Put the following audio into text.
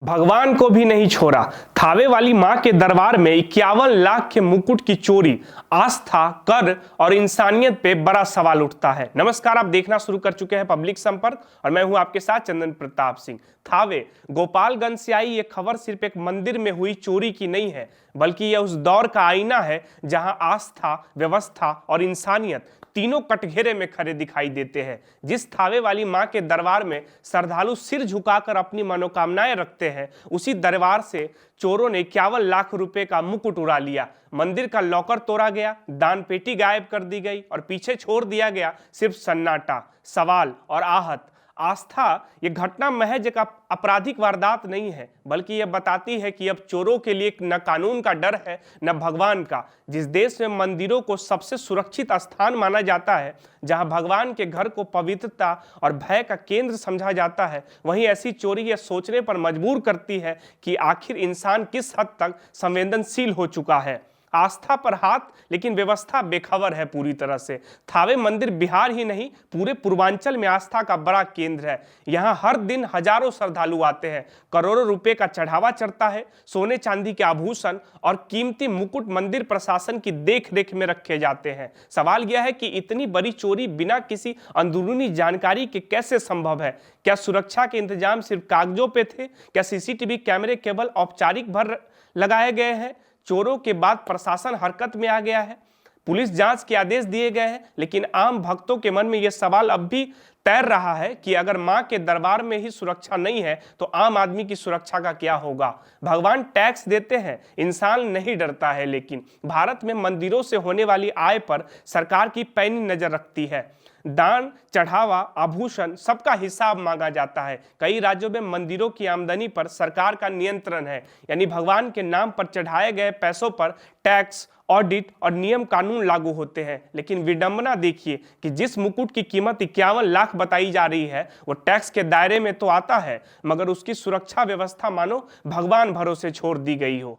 भगवान को भी नहीं छोड़ा। थावे वाली मां के दरबार में 51 लाख के मुकुट की चोरी, आस्था, कर और इंसानियत पे बड़ा सवाल उठता है। नमस्कार, आप देखना शुरू कर चुके हैं पब्लिक संपर्क और मैं हूं आपके साथ चंदन प्रताप सिंह। थावे गोपालगंज से आई ये खबर सिर्फ एक मंदिर में हुई चोरी की नहीं है, बल्कि यह उस दौर का आईना है जहां आस्था, व्यवस्था और इंसानियत तीनों कटघरे में खड़े दिखाई देते हैं। जिस थावे वाली मां के दरबार में श्रद्धालु सिर झुकाकर अपनी मनोकामनाएं रखते हैं, उसी दरबार से चोरों ने 51 लाख रुपए का मुकुट उड़ा लिया। मंदिर का लॉकर तोड़ा गया, दान पेटी गायब कर दी गई और पीछे छोड़ दिया गया सिर्फ सन्नाटा, सवाल और आहत। आस्था ये घटना महज एक आपराधिक वारदात नहीं है, बल्कि यह बताती है कि अब चोरों के लिए न कानून का डर है न भगवान का। जिस देश में मंदिरों को सबसे सुरक्षित स्थान माना जाता है, जहां भगवान के घर को पवित्रता और भय का केंद्र समझा जाता है, वहीं ऐसी चोरी यह सोचने पर मजबूर करती है कि आखिर इंसान किस हद तक संवेदनशील हो चुका है। आस्था पर हाथ, लेकिन व्यवस्था बेखबर है पूरी तरह से। थावे मंदिर बिहार ही नहीं, पूरे पूर्वांचल में आस्था का बड़ा केंद्र है। यहाँ हर दिन हजारों श्रद्धालु आते हैं, करोड़ों रुपए का चढ़ावा चढ़ता है। सोने चांदी के आभूषण और कीमती मुकुट मंदिर प्रशासन की देख रेख में रखे जाते हैं। सवाल यह है कि इतनी बड़ी चोरी बिना किसी अंदरूनी जानकारी के कैसे संभव है? क्या सुरक्षा के इंतजाम सिर्फ कागजों पे थे? क्या सीसीटीवी कैमरे केवल औपचारिक भर लगाए गए हैं? चोरों के बाद प्रशासन हरकत में आ गया है, पुलिस जांच के आदेश दिए गए हैं, लेकिन आम भक्तों के मन में यह सवाल अब भी तैर रहा है कि अगर मां के दरबार में ही सुरक्षा नहीं है, तो आम आदमी की सुरक्षा का क्या होगा? भगवान टैक्स देते हैं, इंसान नहीं डरता है, लेकिन भारत में मंदिरों से होने वाली आय पर सरकार की पैनी नजर रखती है। दान, चढ़ावा, आभूषण सबका हिसाब मांगा जाता है। कई राज्यों में मंदिरों की आमदनी पर सरकार का नियंत्रण है, यानी भगवान के नाम पर चढ़ाए गए पैसों पर टैक्स, ऑडिट और नियम कानून लागू होते हैं। लेकिन विडंबना देखिए कि जिस मुकुट की कीमत 51 लाख बताई जा रही है, वो टैक्स के दायरे में तो आता है, मगर उसकी सुरक्षा व्यवस्था मानो भगवान भरोसे छोड़ दी गई हो।